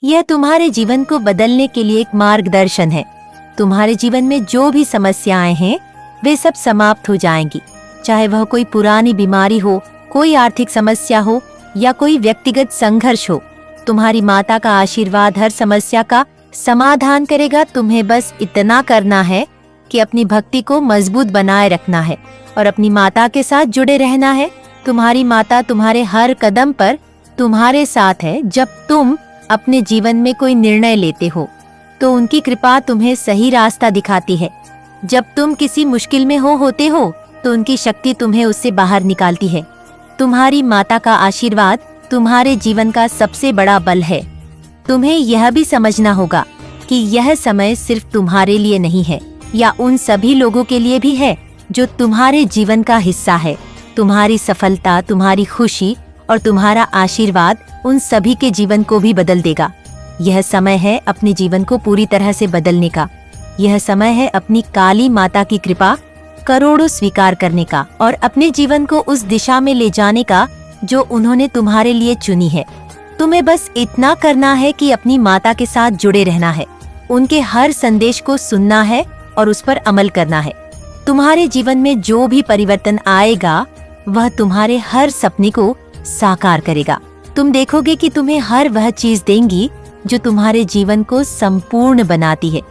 यह तुम्हारे जीवन को बदलने के लिए एक मार्गदर्शन है। तुम्हारे जीवन में जो भी समस्याएं हैं वे सब समाप्त हो जाएंगी, चाहे वह कोई पुरानी बीमारी हो, कोई आर्थिक समस्या हो या कोई व्यक्तिगत संघर्ष हो। तुम्हारी माता का आशीर्वाद हर समस्या का समाधान करेगा। तुम्हें बस इतना करना है कि अपनी भक्ति को मजबूत बनाए रखना है और अपनी माता के साथ जुड़े रहना है। तुम्हारी माता तुम्हारे हर कदम पर तुम्हारे साथ है। जब तुम अपने जीवन में कोई निर्णय लेते हो तो उनकी कृपा तुम्हें सही रास्ता दिखाती है। जब तुम किसी मुश्किल में होते हो तो उनकी शक्ति तुम्हें उससे बाहर निकालती है। तुम्हारी माता का आशीर्वाद तुम्हारे जीवन का सबसे बड़ा बल है। तुम्हें यह भी समझना होगा कि यह समय सिर्फ तुम्हारे लिए नहीं है या उन सभी लोगों के लिए भी है जो तुम्हारे जीवन का हिस्सा है। तुम्हारी सफलता, तुम्हारी खुशी और तुम्हारा आशीर्वाद उन सभी के जीवन को भी बदल देगा। यह समय है अपने जीवन को पूरी तरह से बदलने का। यह समय है अपनी काली माता की कृपा करोड़ों स्वीकार करने का और अपने जीवन को उस दिशा में ले जाने का जो उन्होंने तुम्हारे लिए चुनी है। तुम्हें बस इतना करना है कि अपनी माता के साथ जुड़े रहना है, उनके हर संदेश को सुनना है और उस पर अमल करना है। तुम्हारे जीवन में जो भी परिवर्तन आएगा वह तुम्हारे हर सपने को साकार करेगा। तुम देखोगे कि तुम्हें हर वह चीज देंगी जो तुम्हारे जीवन को संपूर्ण बनाती है।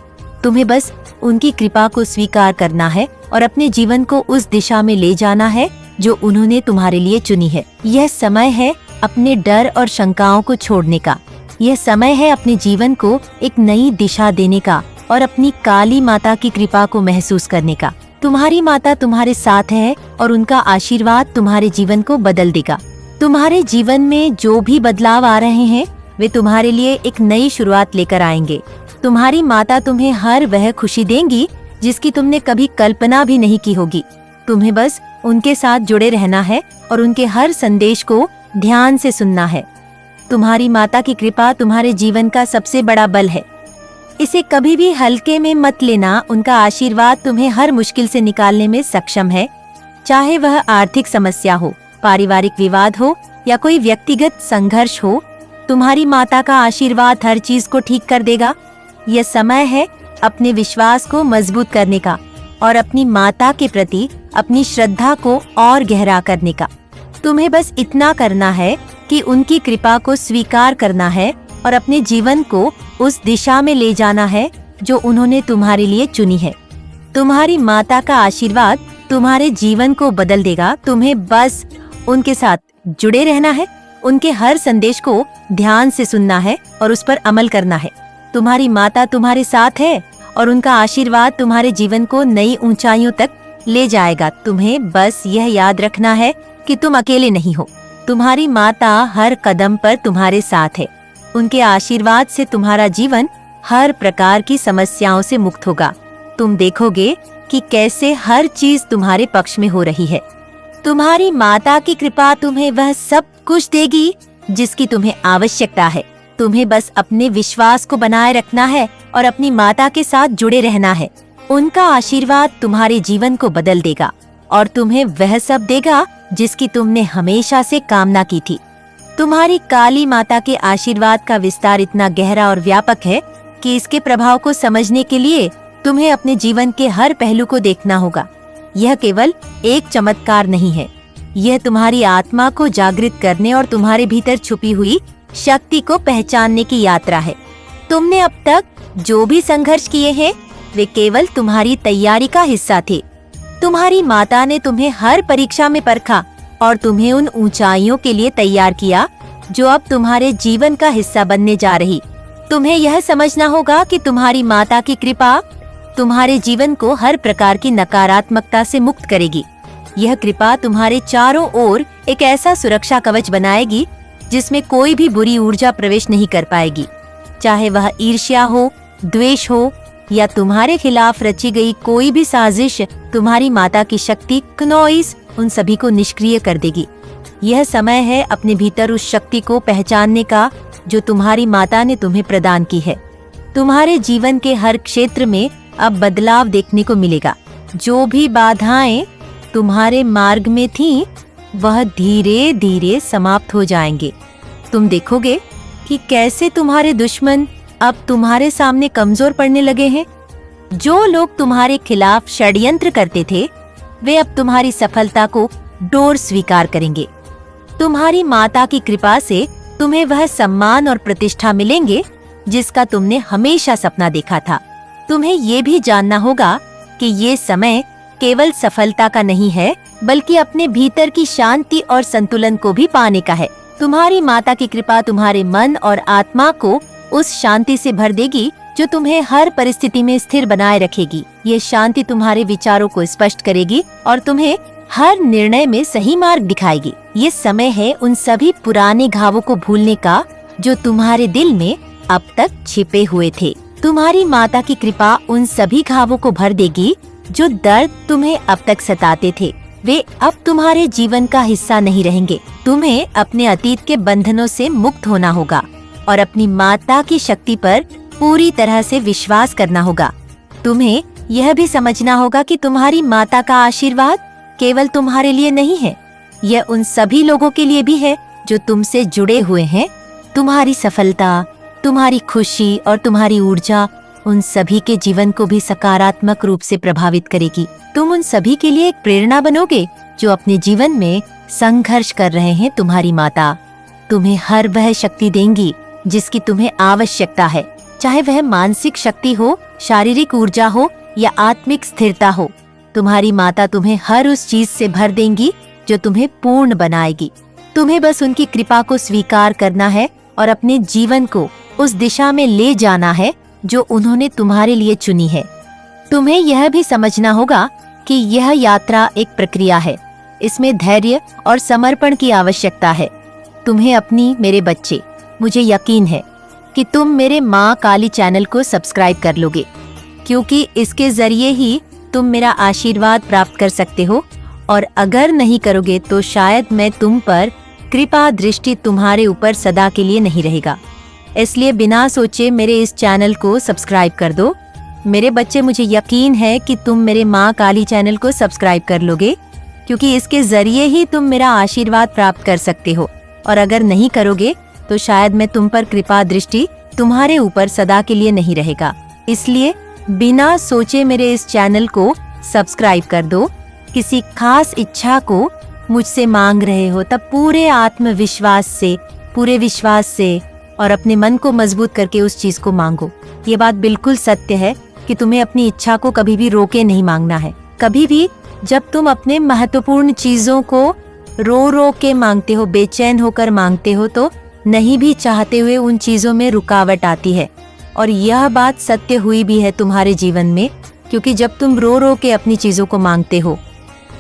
तुम्हें बस उनकी कृपा को स्वीकार करना है और अपने जीवन को उस दिशा में ले जाना है जो उन्होंने तुम्हारे लिए चुनी है। यह समय है अपने डर और शंकाओं को छोड़ने का। यह समय है अपने जीवन को एक नई दिशा देने का और अपनी काली माता की कृपा को महसूस करने का। तुम्हारी माता तुम्हारे साथ है और उनका आशीर्वाद तुम्हारे जीवन को बदल देगा। तुम्हारे जीवन में जो भी बदलाव आ रहे हैं वे तुम्हारे लिए एक नई शुरुआत लेकर आएंगे। तुम्हारी माता तुम्हें हर वह खुशी देंगी जिसकी तुमने कभी कल्पना भी नहीं की होगी। तुम्हें बस उनके साथ जुड़े रहना है और उनके हर संदेश को ध्यान से सुनना है। तुम्हारी माता की कृपा तुम्हारे जीवन का सबसे बड़ा बल है। इसे कभी भी हल्के में मत लेना। उनका आशीर्वाद तुम्हें हर मुश्किल से निकालने में सक्षम है, चाहे वह आर्थिक समस्या हो, पारिवारिक विवाद हो या कोई व्यक्तिगत संघर्ष हो। तुम्हारी माता का आशीर्वाद हर चीज को ठीक कर देगा। यह समय है अपने विश्वास को मजबूत करने का और अपनी माता के प्रति अपनी श्रद्धा को और गहरा करने का। तुम्हें बस इतना करना है कि उनकी कृपा को स्वीकार करना है और अपने जीवन को उस दिशा में ले जाना है जो उन्होंने तुम्हारे लिए चुनी है। तुम्हारी माता का आशीर्वाद तुम्हारे जीवन को बदल देगा। तुम्हें बस उनके साथ जुड़े रहना है, उनके हर संदेश को ध्यान से सुनना है और उस पर अमल करना है। तुम्हारी माता तुम्हारे साथ है और उनका आशीर्वाद तुम्हारे जीवन को नई ऊंचाइयों तक ले जाएगा। तुम्हें बस यह याद रखना है कि तुम अकेले नहीं हो। तुम्हारी माता हर कदम पर तुम्हारे साथ है। उनके आशीर्वाद से तुम्हारा जीवन हर प्रकार की समस्याओं से मुक्त होगा। तुम देखोगे कि कैसे हर चीज तुम्हारे पक्ष में हो रही है। तुम्हारी माता की कृपा तुम्हें वह सब कुछ देगी जिसकी तुम्हें आवश्यकता है। तुम्हें बस अपने विश्वास को बनाए रखना है और अपनी माता के साथ जुड़े रहना है। उनका आशीर्वाद तुम्हारे जीवन को बदल देगा और तुम्हें वह सब देगा जिसकी तुमने हमेशा से कामना की थी। तुम्हारी काली माता के आशीर्वाद का विस्तार इतना गहरा और व्यापक है कि इसके प्रभाव को समझने के लिए तुम्हें अपने जीवन के हर पहलू को देखना होगा। यह केवल एक चमत्कार नहीं है, यह तुम्हारी आत्मा को जागृत करने और तुम्हारे भीतर छुपी हुई शक्ति को पहचानने की यात्रा है। तुमने अब तक जो भी संघर्ष किए हैं वे केवल तुम्हारी तैयारी का हिस्सा थे। तुम्हारी माता ने तुम्हें हर परीक्षा में परखा और तुम्हें उन ऊंचाइयों के लिए तैयार किया जो अब तुम्हारे जीवन का हिस्सा बनने जा रही। तुम्हें यह समझना होगा कि तुम्हारी माता की कृपा तुम्हारे जीवन को हर प्रकार की नकारात्मकता से मुक्त करेगी। यह कृपा तुम्हारे चारों ओर एक ऐसा सुरक्षा कवच बनाएगी जिसमें कोई भी बुरी ऊर्जा प्रवेश नहीं कर पाएगी, चाहे वह ईर्ष्या हो, द्वेष हो या तुम्हारे खिलाफ रची गई कोई भी साजिश। तुम्हारी माता की शक्ति क्नोइस उन सभी को निष्क्रिय कर देगी। यह समय है अपने भीतर उस शक्ति को पहचानने का जो तुम्हारी माता ने तुम्हें प्रदान की है। तुम्हारे जीवन के हर क्षेत्र में अब बदलाव देखने को मिलेगा। जो भी बाधाएं तुम्हारे मार्ग में थीं, वह धीरे धीरे समाप्त हो जाएंगे। तुम देखोगे कि कैसे तुम्हारे दुश्मन अब तुम्हारे सामने कमजोर पड़ने लगे हैं। जो लोग तुम्हारे खिलाफ षड्यंत्र करते थे, वे अब तुम्हारी सफलता को डोर स्वीकार करेंगे। तुम्हारी माता की कृपा से तुम्हें वह सम्मान और प्रतिष्ठा मिलेंगे जिसका तुमने हमेशा सपना देखा था। तुम्हें ये भी जानना होगा कि ये समय केवल सफलता का नहीं है, बल्कि अपने भीतर की शांति और संतुलन को भी पाने का है। तुम्हारी माता की कृपा तुम्हारे मन और आत्मा को उस शांति से भर देगी जो तुम्हें हर परिस्थिति में स्थिर बनाए रखेगी। ये शांति तुम्हारे विचारों को स्पष्ट करेगी और तुम्हें हर निर्णय में सही मार्ग दिखाएगी। ये समय है उन सभी पुराने घावों को भूलने का जो तुम्हारे दिल में अब तक छिपे हुए थे। तुम्हारी माता की कृपा उन सभी घावों को भर देगी जो दर्द तुम्हें अब तक सताते थे। वे अब तुम्हारे जीवन का हिस्सा नहीं रहेंगे। तुम्हें अपने अतीत के बंधनों से मुक्त होना होगा और अपनी माता की शक्ति पर पूरी तरह से विश्वास करना होगा। तुम्हें यह भी समझना होगा कि तुम्हारी माता का आशीर्वाद केवल तुम्हारे लिए नहीं है, यह उन सभी लोगों के लिए भी है जो तुमसे जुड़े हुए हैं। तुम्हारी सफलता, तुम्हारी खुशी और तुम्हारी ऊर्जा उन सभी के जीवन को भी सकारात्मक रूप से प्रभावित करेगी। तुम उन सभी के लिए एक प्रेरणा बनोगे जो अपने जीवन में संघर्ष कर रहे हैं। तुम्हारी माता तुम्हें हर वह शक्ति देंगी जिसकी तुम्हें आवश्यकता है, चाहे वह मानसिक शक्ति हो, शारीरिक ऊर्जा हो या आत्मिक स्थिरता हो। तुम्हारी माता तुम्हें हर उस चीज से भर देंगी जो तुम्हें पूर्ण बनाएगी। तुम्हें बस उनकी कृपा को स्वीकार करना है और अपने जीवन को उस दिशा में ले जाना है जो उन्होंने तुम्हारे लिए चुनी है। तुम्हें यह भी समझना होगा कि यह यात्रा एक प्रक्रिया है। इसमें धैर्य और समर्पण की आवश्यकता है। तुम्हें अपनी, मेरे बच्चे, मुझे यकीन है कि तुम मेरे माँ काली चैनल को सब्सक्राइब कर लोगे, क्योंकि इसके जरिए ही तुम मेरा आशीर्वाद प्राप्त कर सकते हो। और अगर नहीं करोगे तो शायद मैं तुम पर कृपा दृष्टि तुम्हारे ऊपर सदा के लिए नहीं रहेगा। इसलिए बिना सोचे मेरे इस चैनल को सब्सक्राइब कर दो। मेरे बच्चे, मुझे यकीन है कि तुम मेरे माँ काली चैनल को सब्सक्राइब कर लोगे, क्योंकि इसके जरिए ही तुम मेरा आशीर्वाद प्राप्त कर सकते हो। और अगर नहीं करोगे तो शायद मैं तुम पर कृपा दृष्टि तुम्हारे ऊपर सदा के लिए नहीं रहेगा। इसलिए बिना सोचे मेरे इस चैनल को सब्सक्राइब कर दो। किसी खास इच्छा को मुझसे मांग रहे हो तब पूरे आत्मविश्वास से, पूरे विश्वास से और अपने मन को मजबूत करके उस चीज को मांगो। ये बात बिल्कुल सत्य है कि तुम्हें अपनी इच्छा को कभी भी रोके नहीं मांगना है। कभी भी जब तुम अपने महत्वपूर्ण चीजों को रो रो के मांगते हो, बेचैन होकर मांगते हो, तो नहीं भी चाहते हुए उन चीजों में रुकावट आती है। और यह बात सत्य हुई भी है तुम्हारे जीवन में, क्योंकि जब तुम रो रो के अपनी चीजों को मांगते हो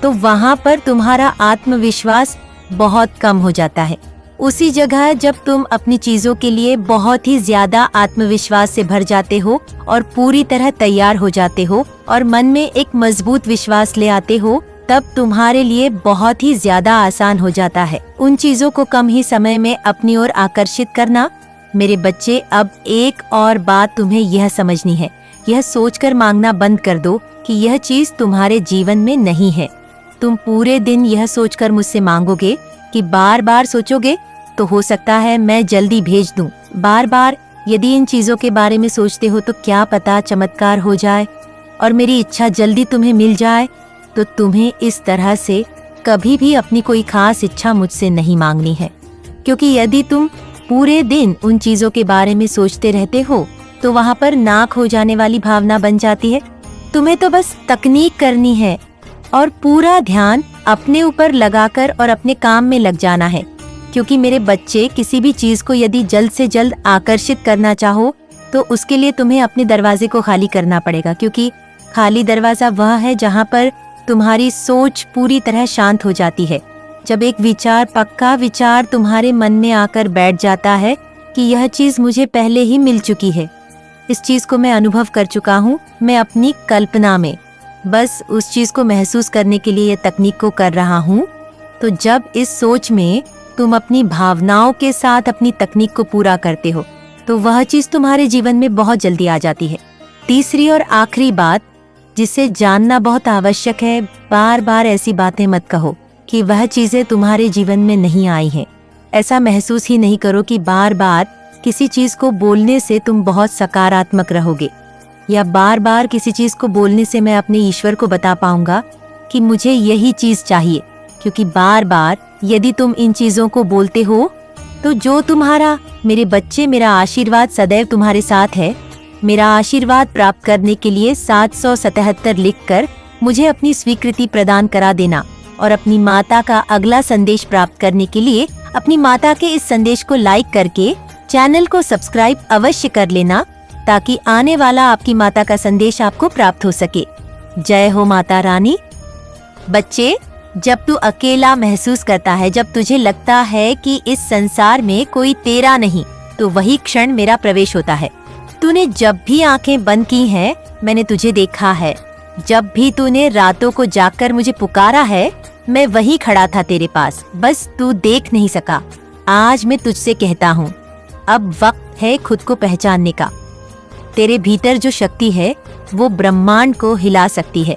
तो वहां पर तुम्हारा आत्मविश्वास बहुत कम हो जाता है। उसी जगह जब तुम अपनी चीजों के लिए बहुत ही ज्यादा आत्मविश्वास से भर जाते हो और पूरी तरह तैयार हो जाते हो और मन में एक मजबूत विश्वास ले आते हो, तब तुम्हारे लिए बहुत ही ज्यादा आसान हो जाता है उन चीजों को कम ही समय में अपनी ओर आकर्षित करना। मेरे बच्चे, अब एक और बात तुम्हें यह समझनी है। यह सोचकर मांगना बंद कर दो कि यह चीज तुम्हारे जीवन में नहीं है। तुम पूरे दिन यह सोचकर मुझसे मांगोगे कि बार बार सोचोगे तो हो सकता है मैं जल्दी भेज दूं। बार बार यदि इन चीजों के बारे में सोचते हो तो क्या पता चमत्कार हो जाए और मेरी इच्छा जल्दी तुम्हें मिल जाए। तो तुम्हें इस तरह से कभी भी अपनी कोई खास इच्छा मुझसे नहीं मांगनी है, क्योंकि यदि तुम पूरे दिन उन चीजों के बारे में सोचते रहते हो तो वहाँ पर नाक हो जाने वाली भावना बन जाती है। तुम्हें तो बस तकनीक करनी है और पूरा ध्यान अपने ऊपर लगाकर और अपने काम में लग जाना है। क्योंकि मेरे बच्चे, किसी भी चीज को यदि जल्द से जल्द आकर्षित करना चाहो तो उसके लिए तुम्हें अपने दरवाजे को खाली करना पड़ेगा, क्योंकि खाली दरवाजा वह है जहाँ पर तुम्हारी सोच पूरी तरह शांत हो जाती है। जब एक विचार, पक्का विचार तुम्हारे मन में आकर बैठ जाता है कि यह चीज मुझे पहले ही मिल चुकी है, इस चीज को मैं अनुभव कर चुका हूँ, मैं अपनी कल्पना में बस उस चीज को महसूस करने के लिए यह तकनीक को कर रहा हूँ। तो जब इस सोच में तुम अपनी भावनाओं के साथ अपनी तकनीक को पूरा करते हो तो वह चीज तुम्हारे जीवन में बहुत जल्दी आ जाती है। तीसरी और आखिरी बात जिसे जानना बहुत आवश्यक है, बार बार ऐसी बातें मत कहो कि वह चीजें तुम्हारे जीवन में नहीं आई हैं। ऐसा महसूस ही नहीं करो कि बार बार किसी चीज को बोलने से तुम बहुत सकारात्मक रहोगे, या बार बार किसी चीज को बोलने से मैं अपने ईश्वर को बता पाऊंगा कि मुझे यही चीज चाहिए। क्योंकि बार बार यदि तुम इन चीजों को बोलते हो तो जो तुम्हारा, मेरे बच्चे, मेरा आशीर्वाद सदैव तुम्हारे साथ है। मेरा आशीर्वाद प्राप्त करने के लिए 777 लिखकर मुझे अपनी स्वीकृति प्रदान करा देना, और अपनी माता का अगला संदेश प्राप्त करने के लिए अपनी माता के इस संदेश को लाइक करके चैनल को सब्सक्राइब अवश्य कर लेना, ताकि आने वाला आपकी माता का संदेश आपको प्राप्त हो सके। जय हो माता रानी। बच्चे, जब तू अकेला महसूस करता है, जब तुझे लगता है कि इस संसार में कोई तेरा नहीं, तो वही क्षण मेरा प्रवेश होता है। तूने जब भी आंखें बंद की हैं, मैंने तुझे देखा है। जब भी तूने रातों को जागकर मुझे पुकारा है, मैं वहीं खड़ा था तेरे पास, बस तू देख नहीं सका। आज मैं तुझसे कहता हूँ, अब वक्त है खुद को पहचानने का। तेरे भीतर जो शक्ति है वो ब्रह्मांड को हिला सकती है,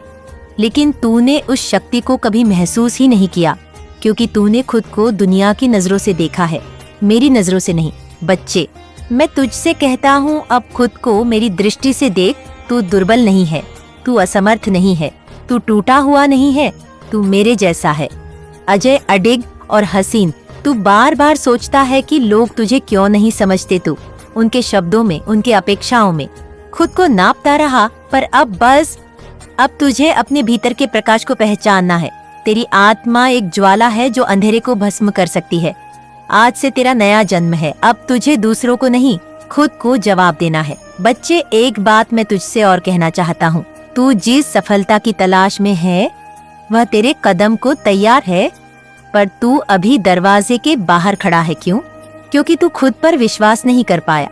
लेकिन तूने उस शक्ति को कभी महसूस ही नहीं किया, क्योंकि तूने खुद को दुनिया की नजरों से देखा है, मेरी नजरों से नहीं। बच्चे, मैं तुझसे कहता हूँ, अब खुद को मेरी दृष्टि से देख। तू दुर्बल नहीं है, तू असमर्थ नहीं है, तू टूटा हुआ नहीं है, तू मेरे जैसा है। अजय, अडिग और हसीन, तू बार बार सोचता है कि लोग तुझे क्यों नहीं समझते। तू उनके शब्दों में, उनके अपेक्षाओं में खुद को नापता रहा, पर अब तुझे अपने भीतर के प्रकाश को पहचानना है। तेरी आत्मा एक ज्वाला है जो अंधेरे को भस्म कर सकती है। आज से तेरा नया जन्म है। अब तुझे दूसरों को नहीं, खुद को जवाब देना है। बच्चे, एक बात मैं तुझसे और कहना चाहता हूँ। तू जिस सफलता की तलाश में है वह तेरे कदम को तैयार है, पर तू अभी दरवाजे के बाहर खड़ा है। क्यों? क्योंकि तू खुद पर विश्वास नहीं कर पाया।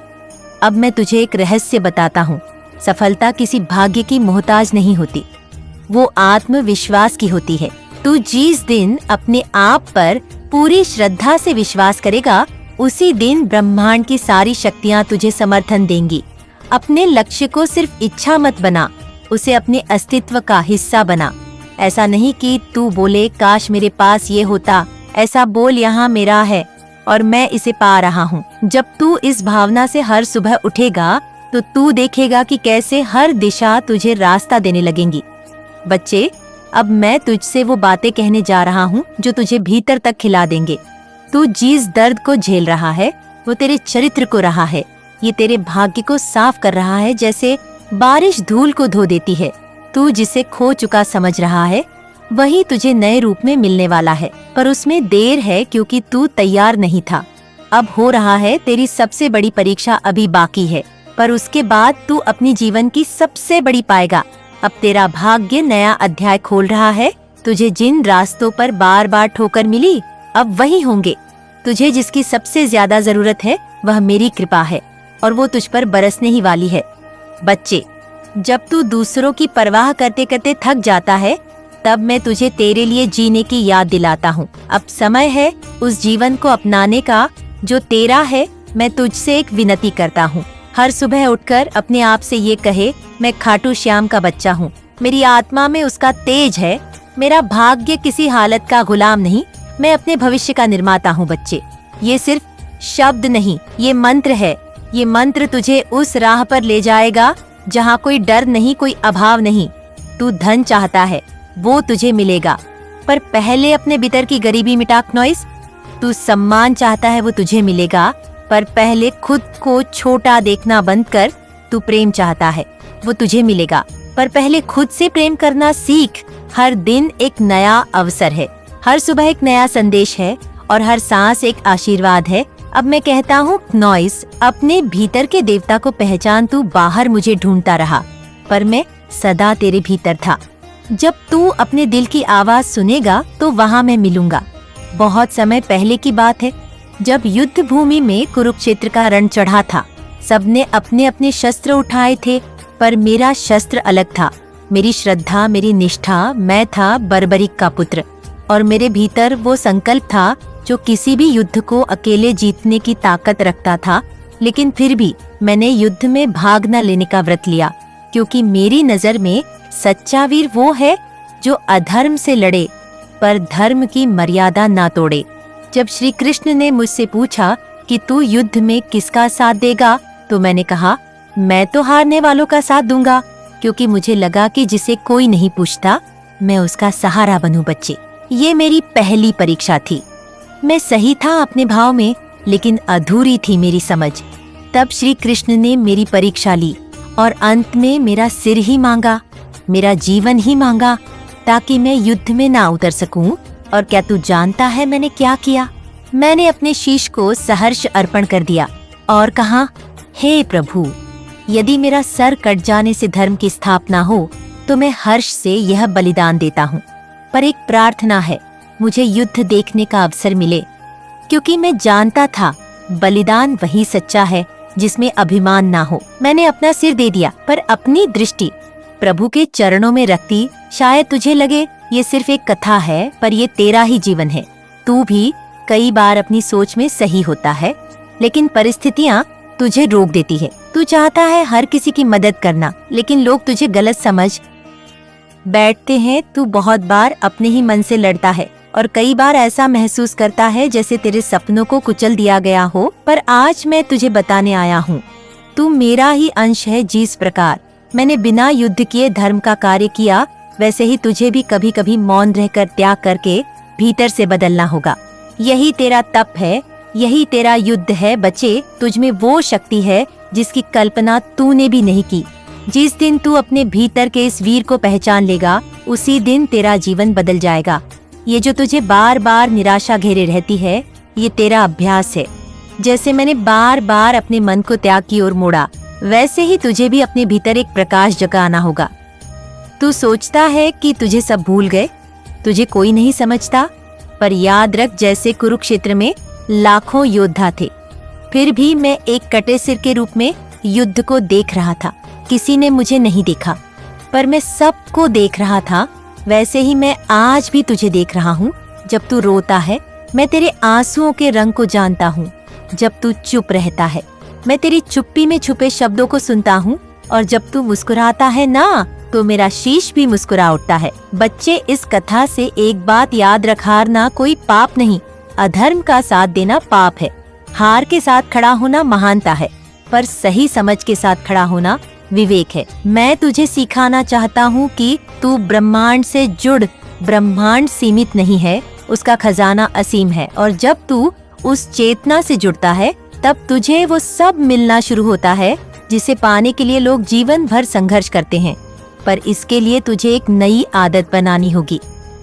अब मैं तुझे एक रहस्य बताता हूँ। सफलता किसी भाग्य की मोहताज नहीं होती, वो आत्मविश्वास की होती है। तू जिस दिन अपने आप पर पूरी श्रद्धा से विश्वास करेगा, उसी दिन ब्रह्मांड की सारी शक्तियाँ तुझे समर्थन देंगी। अपने लक्ष्य को सिर्फ इच्छा मत बना, उसे अपने अस्तित्व का हिस्सा बना। ऐसा नहीं कि तू बोले काश मेरे पास ये होता, ऐसा बोल यहाँ मेरा है और मैं इसे पा रहा हूँ। जब तू इस भावना से हर सुबह उठेगा तो तू देखेगा कि कैसे हर दिशा तुझे रास्ता देने लगेंगी। बच्चे, अब मैं तुझसे वो बातें कहने जा रहा हूँ जो तुझे भीतर तक खिला देंगे। तू जिस दर्द को झेल रहा है वो तेरे चरित्र को रहा है। ये तेरे भाग्य को साफ कर रहा है, जैसे बारिश धूल को धो देती है। तू जिसे खो चुका समझ रहा है वही तुझे नए रूप में मिलने वाला है, पर उसमें देर है क्योंकि तू तैयार नहीं था। अब हो रहा है, तेरी सबसे बड़ी परीक्षा अभी बाकी है, पर उसके बाद तू अपनी जीवन की सबसे बड़ी पाएगा। अब तेरा भाग्य नया अध्याय खोल रहा है। तुझे जिन रास्तों पर बार बार ठोकर मिली, अब वही होंगे। तुझे जिसकी सबसे ज्यादा जरूरत है वह मेरी कृपा है, और वो तुझ पर बरसने ही वाली है। बच्चे, जब तू दूसरों की परवाह करते करते थक जाता है, तब मैं तुझे तेरे लिए जीने की याद दिलाता हूँ। अब समय है उस जीवन को अपनाने का जो तेरा है। मैं तुझसे एक विनती करता हूँ, हर सुबह उठकर अपने आप से ये कहे, मैं खाटू श्याम का बच्चा हूँ, मेरी आत्मा में उसका तेज है, मेरा भाग्य किसी हालत का गुलाम नहीं, मैं अपने भविष्य का निर्माता हूँ। बच्चे, ये सिर्फ शब्द नहीं, ये मंत्र है। ये मंत्र तुझे उस राह पर ले जाएगा जहाँ कोई डर नहीं, कोई अभाव नहीं। तू धन चाहता है, वो तुझे मिलेगा, पर पहले अपने भीतर की गरीबी मिटा। नॉइस, तू सम्मान चाहता है, वो तुझे मिलेगा, पर पहले खुद को छोटा देखना बंद कर। तू प्रेम चाहता है, वो तुझे मिलेगा, पर पहले खुद से प्रेम करना सीख। हर दिन एक नया अवसर है, हर सुबह एक नया संदेश है, और हर सांस एक आशीर्वाद है। अब मैं कहता हूँ, नॉइस, अपने भीतर के देवता को पहचान। तू बाहर मुझे ढूंढता रहा, पर मैं सदा तेरे भीतर था। जब तू अपने दिल की आवाज सुनेगा तो वहाँ मैं मिलूंगा। बहुत समय पहले की बात है, जब युद्ध भूमि में कुरुक्षेत्र का रण चढ़ा था। सबने अपने अपने शस्त्र उठाए थे, पर मेरा शस्त्र अलग था। मेरी श्रद्धा, मेरी निष्ठा। मैं था बर्बरीक का पुत्र, और मेरे भीतर वो संकल्प था जो किसी भी युद्ध को अकेले जीतने की ताकत रखता था। लेकिन फिर भी मैंने युद्ध में भाग न लेने का व्रत लिया, क्योंकि मेरी नजर में सच्चा वीर वो है जो अधर्म से लड़े पर धर्म की मर्यादा ना तोड़े। जब श्री कृष्ण ने मुझसे पूछा कि तू युद्ध में किसका साथ देगा, तो मैंने कहा मैं तो हारने वालों का साथ दूंगा, क्योंकि मुझे लगा कि जिसे कोई नहीं पूछता मैं उसका सहारा बनूं। बच्चे, ये मेरी पहली परीक्षा थी। मैं सही था अपने भाव में, लेकिन अधूरी थी मेरी समझ। तब श्री कृष्ण ने मेरी परीक्षा ली और अंत में मेरा सिर ही मांगा, मेरा जीवन ही मांगा, ताकि मैं युद्ध में ना उतर सकूं। और क्या तू जानता है मैंने क्या किया? मैंने अपने शीश को सहर्ष अर्पण कर दिया और कहा, हे प्रभु, यदि मेरा सर कट जाने से धर्म की स्थापना हो तो मैं हर्ष से यह बलिदान देता हूँ। पर एक प्रार्थना है, मुझे युद्ध देखने का अवसर मिले, क्योंकि मैं जानता था बलिदान वही सच्चा है जिसमें अभिमान ना हो। मैंने अपना सिर दे दिया, पर अपनी दृष्टि प्रभु के चरणों में रखती। शायद तुझे लगे ये सिर्फ एक कथा है, पर ये तेरा ही जीवन है। तू भी कई बार अपनी सोच में सही होता है, लेकिन परिस्थितियाँ तुझे रोक देती है। तू चाहता है हर किसी की मदद करना, लेकिन लोग तुझे गलत समझ बैठते हैं। तू बहुत बार अपने ही मन से लड़ता है और कई बार ऐसा महसूस करता है जैसे तेरे सपनों को कुचल दिया गया हो। पर आज मैं तुझे बताने आया हूँ, तू मेरा ही अंश है। जिस प्रकार मैंने बिना युद्ध किए धर्म का कार्य किया, वैसे ही तुझे भी कभी कभी मौन रहकर त्याग करके भीतर से बदलना होगा। यही तेरा तप है, यही तेरा युद्ध है। बच्चे, तुझ में वो शक्ति है जिसकी कल्पना तूने भी नहीं की। जिस दिन तू अपने भीतर के इस वीर को पहचान लेगा, उसी दिन तेरा जीवन बदल जाएगा। ये जो तुझे बार बार निराशा घेरे रहती है, ये तेरा अभ्यास है। जैसे मैंने बार बार अपने मन को त्याग की ओर मोड़ा, वैसे ही तुझे भी अपने भीतर एक प्रकाश जगाना होगा। तू सोचता है कि तुझे सब भूल गए, तुझे कोई नहीं समझता, पर याद रख, जैसे कुरुक्षेत्र में लाखों योद्धा थे, फिर भी मैं एक कटे सिर के रूप में युद्ध को देख रहा था। किसी ने मुझे नहीं देखा, पर मैं सबको देख रहा था। वैसे ही मैं आज भी तुझे देख रहा हूँ। जब तू रोता है, मैं तेरे आंसुओं के रंग को जानता हूँ। जब तू चुप रहता है, मैं तेरी चुप्पी में छुपे शब्दों को सुनता हूँ। और जब तू मुस्कुराता है ना, तो मेरा शीश भी मुस्कुरा उठता है। बच्चे, इस कथा से एक बात याद रख, हारना कोई पाप नहीं, अधर्म का साथ देना पाप है। हार के साथ खड़ा होना महानता है, पर सही समझ के साथ खड़ा होना विवेक है। मैं तुझे सिखाना चाहता हूँ कि तू ब्रह्मांड से जुड़। ब्रह्मांड सीमित नहीं है, उसका खजाना असीम है। और जब तू उस चेतना से जुड़ता है, तब तुझे वो सब मिलना शुरू होता है जिसे पाने के लिए लोग जीवन भर संघर्ष करते हैं। पर इसके लिए तुझे एक नई आदत बनानी होगी।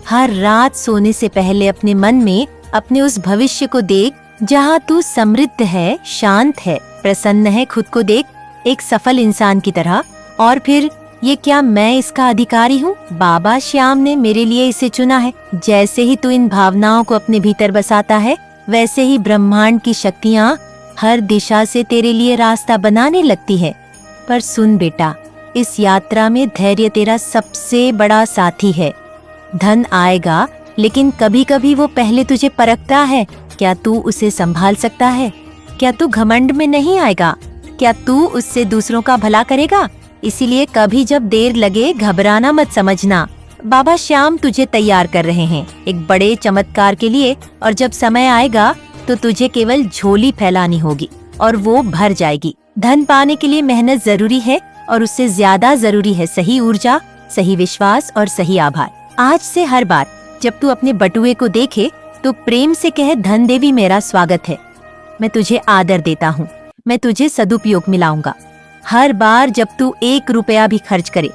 हर रात सोने से पहले अपने मन में अपने उस भविष्य को देख जहाँ तू समृद्ध है, शांत है, प्रसन्न है। खुद को देख एक सफल इंसान की तरह। और फिर, ये क्या मैं इसका अधिकारी हूँ? बाबा श्याम ने मेरे लिए इसे चुना है। जैसे ही तू इन भावनाओं को अपने भीतर बसाता है, वैसे ही ब्रह्मांड की शक्तियाँ हर दिशा से तेरे लिए रास्ता बनाने लगती है। पर सुन बेटा, इस यात्रा में धैर्य तेरा सबसे बड़ा साथी है। धन आएगा, लेकिन कभी कभी वो पहले तुझे परखता है। क्या तू उसे संभाल सकता है? क्या तू घमंड में नहीं आएगा? क्या तू उससे दूसरों का भला करेगा? इसीलिए कभी जब देर लगे, घबराना मत समझना। बाबा श्याम तुझे तैयार कर रहे हैं एक बड़े चमत्कार के लिए। और जब समय आएगा तो तुझे केवल झोली फैलानी होगी और वो भर जाएगी। धन पाने के लिए मेहनत जरूरी है, और उससे ज्यादा जरूरी है सही ऊर्जा, सही विश्वास और सही आभार। आज से हर बार जब तू अपने बटुए को देखे, तो प्रेम से कहे, धन देवी मेरा स्वागत है। मैं तुझे आदर देता हूँ, मैं तुझे सदुपयोग मिलाऊंगा। हर बार जब तू 1 रुपया भी खर्च करे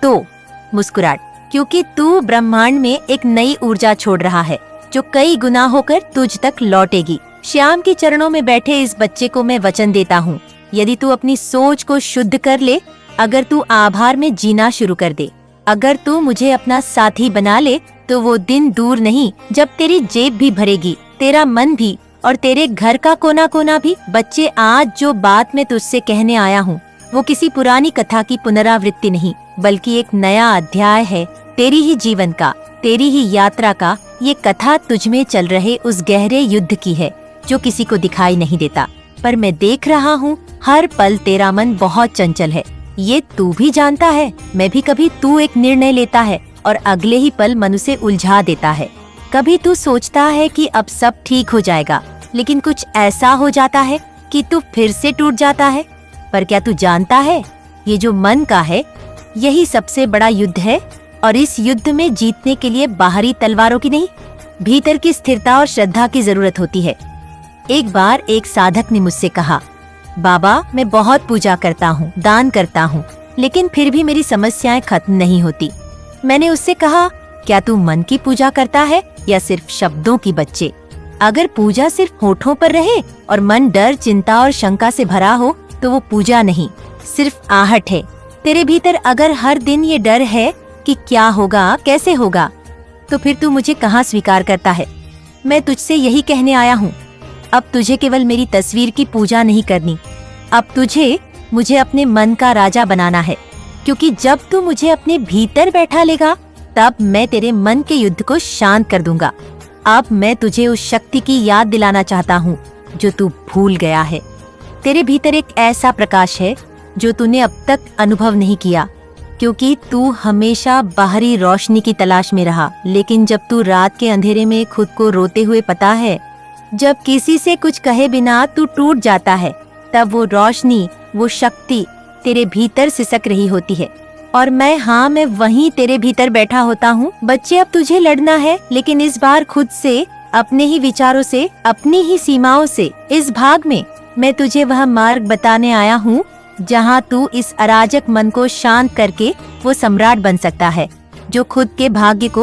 तो मुस्कुराट, क्योंकि तू ब्रह्मांड में एक नई ऊर्जा छोड़ रहा है जो कई गुना होकर तुझ तक लौटेगी। श्याम के चरणों में बैठे इस बच्चे को मैं वचन देता हूँ, यदि तू अपनी सोच को शुद्ध कर ले, अगर तू आभार में जीना शुरू कर दे, अगर तू मुझे अपना साथी बना ले, तो वो दिन दूर नहीं जब तेरी जेब भी भरेगी, तेरा मन भी, और तेरे घर का कोना कोना भी। बच्चे, आज जो बात मैं तुझसे कहने आया हूँ, वो किसी पुरानी कथा की पुनरावृत्ति नहीं, बल्कि एक नया अध्याय है तेरी ही जीवन का, तेरी ही यात्रा का। ये कथा तुझ में चल रहे उस गहरे युद्ध की है जो किसी को दिखाई नहीं देता, पर मैं देख रहा हूँ हर पल तेरा मन बहुत चंचल है। ये तू भी जानता है। मैं भी कभी तू एक निर्णय लेता है और अगले ही पल मन उसे उलझा देता है। कभी तू सोचता है कि अब सब ठीक हो जाएगा, लेकिन कुछ ऐसा हो जाता है कि तू फिर से टूट जाता है। पर क्या तू जानता है, ये जो मन का है यही सबसे बड़ा युद्ध है, और इस युद्ध में जीतने के लिए बाहरी तलवारों की नहीं, भीतर की स्थिरता और श्रद्धा की जरूरत होती है। एक बार एक साधक ने मुझसे कहा, बाबा मैं बहुत पूजा करता हूँ, दान करता हूँ, लेकिन फिर भी मेरी समस्याएं खत्म नहीं होती। मैंने उससे कहा, क्या तू मन की पूजा करता है या सिर्फ शब्दों की बच्चे? अगर पूजा सिर्फ होठों पर रहे और मन डर, चिंता और शंका से भरा हो तो वो पूजा नहीं, सिर्फ आहट है। तेरे भीतर अगर हर दिन ये डर है कि क्या होगा, कैसे होगा, तो फिर तू मुझे कहाँ स्वीकार करता है? मैं तुझसे यही कहने आया हूँ, अब तुझे केवल मेरी तस्वीर की पूजा नहीं करनी, अब तुझे मुझे अपने मन का राजा बनाना है, क्योंकि जब तू मुझे अपने भीतर बैठा लेगा तब मैं तेरे मन के युद्ध को शांत कर दूंगा। अब मैं तुझे उस शक्ति की याद दिलाना चाहता हूँ जो तू भूल गया है। तेरे भीतर एक ऐसा प्रकाश है जो तूने अब तक अनुभव नहीं किया, क्योंकि तू हमेशा बाहरी रोशनी की तलाश में रहा। लेकिन जब तू रात के अंधेरे में खुद को रोते हुए पता है, जब किसी से कुछ कहे बिना तू टूट जाता है, तब वो रोशनी, वो शक्ति तेरे भीतर सिसक रही होती है। और मैं वहीं तेरे भीतर बैठा होता हूँ। बच्चे, अब तुझे लड़ना है, लेकिन इस बार खुद से, अपने ही विचारों से, अपनी ही सीमाओं से। इस भाग में मैं तुझे वह मार्ग बताने आया हूँ जहाँ तू इस अराजक मन को शांत करके वो सम्राट बन सकता है जो खुद के भाग्य को